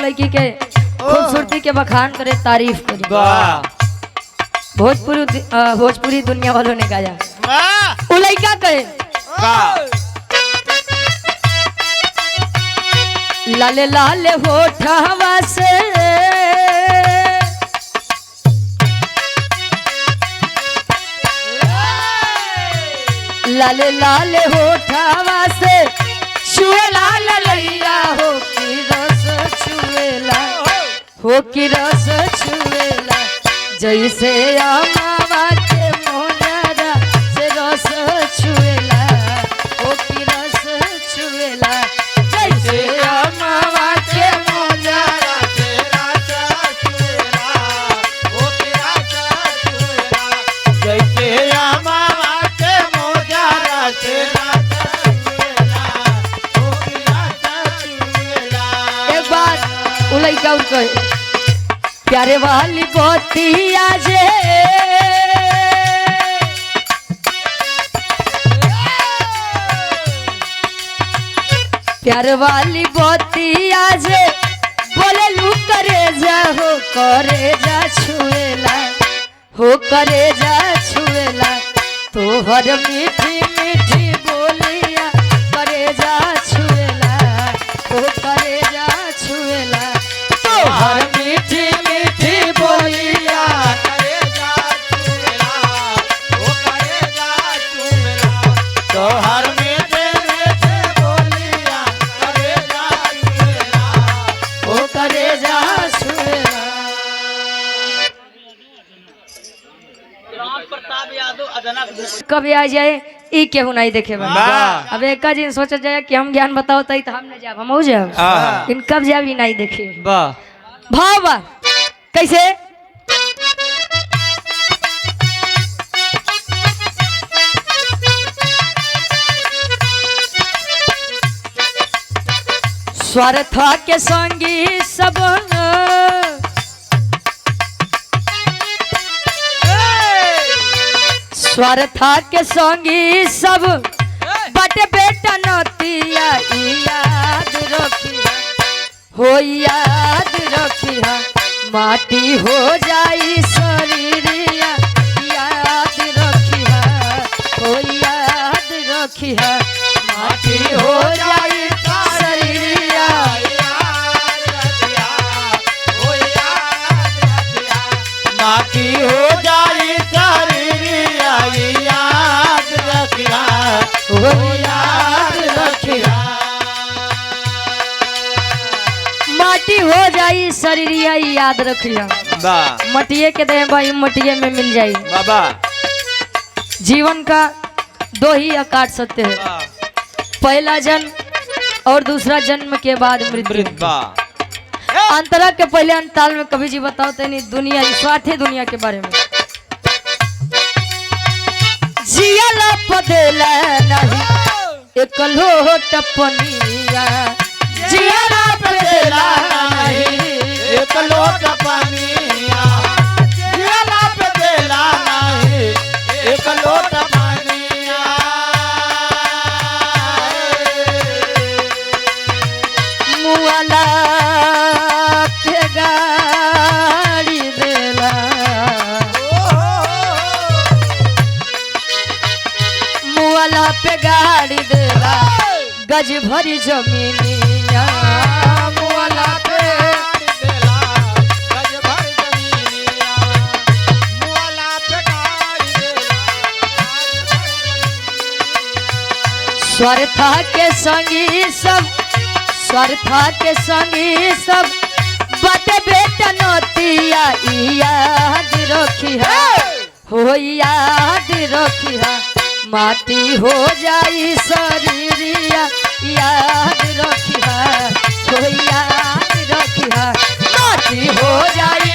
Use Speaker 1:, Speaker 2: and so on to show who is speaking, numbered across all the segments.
Speaker 1: लड़की के खूबसूरती के बखान करे, तारीफ करे। भोजपुरी दुनिया वालों ने गाया। वो लड़का कहे लाले लाले होठवा से लाले लाले होठवा से छुएला ललैया हो की रस छुएला, हो की रस छुएला, जैसे अमावा के मोजरा से रस छुएला, हो की रस छुएला, जैसे अमावा के मोजरा से रस छुएला, हो की रस छुएला,
Speaker 2: जैसे अमावा के मोजरा से रस छुएला, हो की रस छुएला।
Speaker 1: एक बात उलई का उनको प्यारे वाली बोतिया जे प्यारे वाली बोतिया जे बोले लू करे जा, हो करे जा छुएला, हो करे जा छुएला, तोहर मीठी मीठी बोलिया करे जा छुएला, हो करे जा छुएला, तोहर मीठी मीठी बोलिया
Speaker 2: करे जा छुएला, हो करे जा छुएला, तोहर मीठे मीठे बोलिया करे जा छुएला,
Speaker 1: हो करे जा छुएला।
Speaker 2: राम प्रताप यादव अदनक
Speaker 1: कभी आ जाए ई केहू नहीं देखे बा।
Speaker 2: वाह।
Speaker 1: अब एक दिन सोचा जाए कि हम ज्ञान बताओ तई तो हम न जाब, हम हो जाब, इन कब जाब ई नहीं देखे। भाव बा कैसे स्वार्थ के संगी सब स्वार्थ के संगी सब बटे बेटा नतिया याद रखिया, हो याद रखिया, माटी हो जाई शरीरिया याद रखिया, हो याद रखिया, माटी हो जाई शरीरिया
Speaker 2: माटी हो जाई शरीरिया याद रखिया,
Speaker 1: हो याद रखिया, माटी हो जाई शरीरिया याद रखिया। मटिए के दे भाई मटिए में मिल जाई।
Speaker 2: बाबा
Speaker 1: जीवन का दो ही आकार सत्य है, पहला जन्म और दूसरा जन्म के बाद मृत्यु। अंतरा के पहले अंताल में कभी जी बताओ तो नहीं दुनिया स्वार्थी दुनिया के बारे में। जियाला पदेला नहीं एक लोट पनिया, जियाला पदेला नहीं
Speaker 2: एक लोट पानिया, जियाला पे देला नहीं एक लोट पानिया,
Speaker 1: मुआला पे गाड़ी देला, मुआला पे गाड़ी देला, गज भरी जमीनिया, मुआला पे
Speaker 2: देला गज भर जमीनिया, मुआला पे गाड़ी देला
Speaker 1: स्वार्था के संगी सब, स्वार्था के संगी सब बटे बेटा नतिया याद रखिया, हो याद रखिया, माटी हो जाई शरीरिया याद रखिया, हो याद रखिया, माटी हो जाई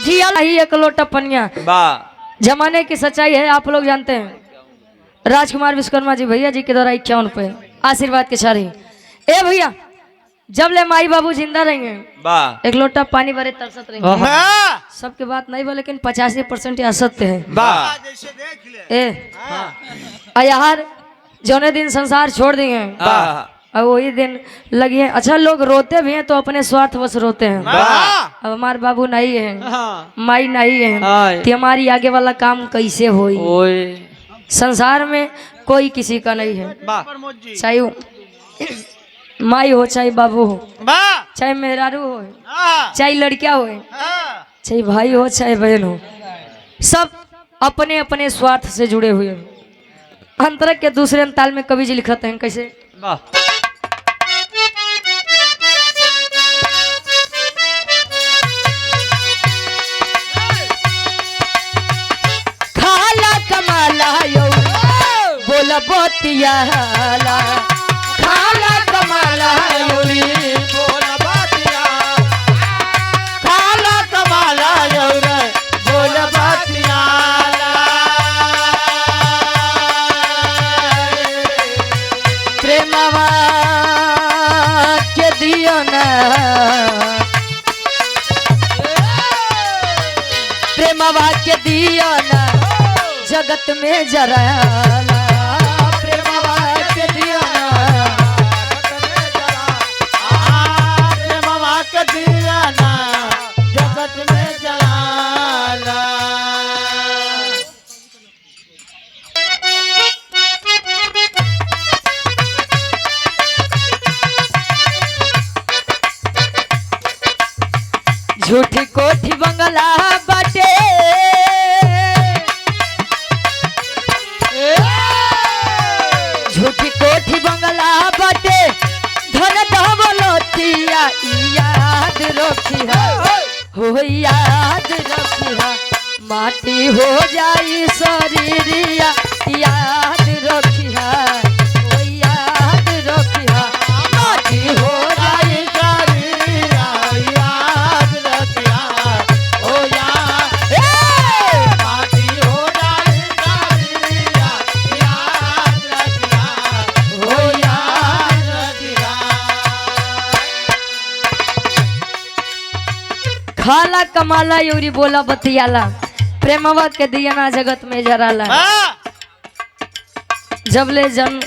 Speaker 1: जिया नहीं एक लोटा पनिया। जमाने की सच्चाई है, आप लोग जानते हैं। राजकुमार विश्वकर्मा जी भैया जी के द्वारा 51 पे आशीर्वाद के छारी। ए भैया जब ले माई बाबू जिंदा रहेंगे
Speaker 2: वाह
Speaker 1: एक लोटा पानी भरे तरसत रहेंगे।
Speaker 2: वाह
Speaker 1: सबके बात नहीं बोले लेकिन 85% ये असत्य है।
Speaker 2: वाह
Speaker 1: ए यार जौने दिन संसार छोड़ देंगे
Speaker 2: वाह
Speaker 1: और वही दिन लगी है। अच्छा लोग रोते भी हैं तो अपने स्वार्थ वश रोते हैं।
Speaker 2: वाह
Speaker 1: अब हमारे बाबू नहीं है
Speaker 2: हाँ
Speaker 1: माई नहीं है तो हमारी आगे वाला काम कैसे होई। संसार में कोई किसी का नहीं है,
Speaker 2: वाह
Speaker 1: चाहे माई हो चाहे बाबू हो
Speaker 2: वाह
Speaker 1: चाहे मेहरारू हो
Speaker 2: हाँ
Speaker 1: चाहे लड़किया हो
Speaker 2: हाँ
Speaker 1: चाहे भाई हो चाहे बहन हो, सब अपने अपने स्वार्थ से जुड़े हुए हैं। अंतरक के दूसरे अंताल में कवि जी लिखते हैं कैसे।
Speaker 2: वाह
Speaker 1: खाला कमाला यो बोला बोतियाला खाला कमाला योरी
Speaker 2: बोला बातिया खाला कमाला यौरे बोला बातिया
Speaker 1: प्रेमवा के दियो ना प्रेमवा के दियो ना जगत में जराला प्रेमवा के दियो ना
Speaker 2: मामा के दिया ना जगत में जलाला
Speaker 1: झूठी कोठी बंगला बाटे झूठी कोठी बंगला बाटे धन दौलतिया याद रखिहा हो याद रखिहा माटी हो जाई शरीरिया याद रखिहा हो याद रखिहा माटी हो जाई
Speaker 2: याद रखिया ओ याद माटी हो जाए याद रखिया ओ याद रखिया
Speaker 1: खाला कमाला योरी बोला बतियाला प्रेमवा के दिया जगत में जराला। जब ले जन्म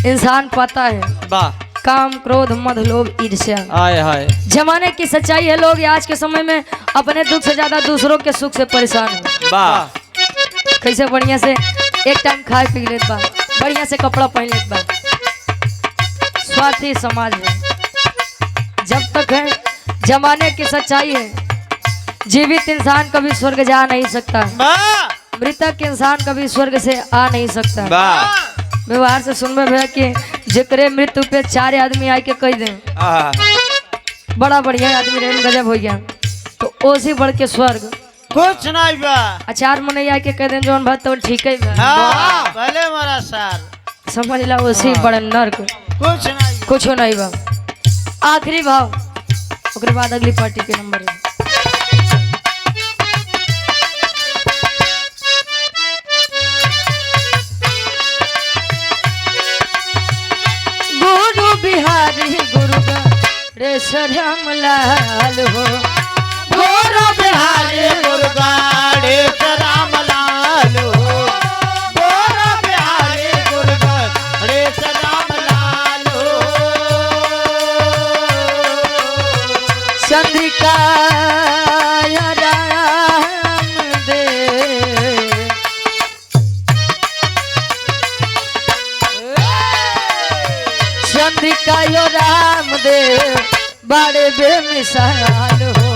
Speaker 1: इंसान पाता है
Speaker 2: वाह
Speaker 1: काम क्रोध मद लोभ ईर्ष्या
Speaker 2: हाय हाय
Speaker 1: जमाने की सच्चाई है। लोग आज के समय में अपने दुख से ज्यादा दूसरों के सुख से परेशान है।
Speaker 2: वाह
Speaker 1: कैसे बढ़िया से एक टाइम खाए पी लेत बा बढ़िया से कपड़ा पहन लेत बा। स्वार्थी समाज है। जब तक है जमाने की सच्चाई है जीवित इंसान कभी स्वर्ग जा नहीं सकता,
Speaker 2: वाह
Speaker 1: मृतक इंसान कभी स्वर्ग से आ नहीं सकता।
Speaker 2: वाह
Speaker 1: व्यवहार से सुनबे भैया कि जेकरे मृत्यु पे 4 आदमी आए के कह दें बड़ा बढ़िया आदमी रहे गजब हो गया तो ओसी बढ़ के स्वर्ग
Speaker 2: कुछ नहीं बा
Speaker 1: अचार मने आए के कह दें जौन बात तो ठीक है
Speaker 2: हाँ भले मारा सार
Speaker 1: समझ ला ओसी बड़ नर्क
Speaker 2: कुछ नहीं
Speaker 1: कुछ नहीं बा। आखिरी भाव ओकरे बाद अगली पार्टी के नंबर है। गुरु बिहारी गुरु रेशम लाल हो
Speaker 2: गोरो बिहारी गुरगाड़े राम लाल गोरो बिहारी गुरगाड़े राम लाल
Speaker 1: चंद्रिका राम दे चंद्रिका यो राम दे बड़े बेमिसाल हो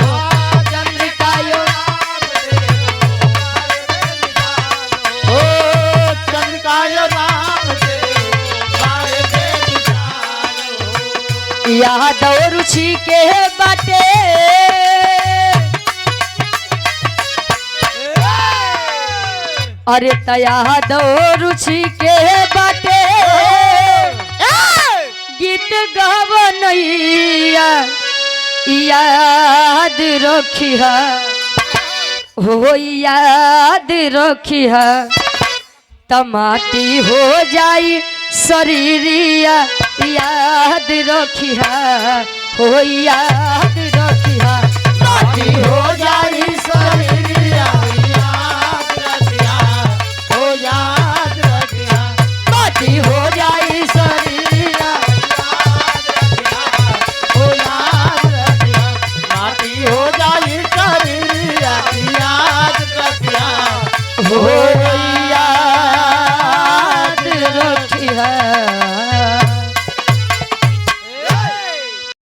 Speaker 1: चंद्रिका यो
Speaker 2: ओ चंद्रिकाय राम दे बारे बेमिसाल
Speaker 1: यादव रुचि के बाटे अरे तया दो रुचि के बाटे गीत गवनैया याद रखिहा हो याद रखिहा तमाटी हो जाई शरीरिया याद रखिया हो याद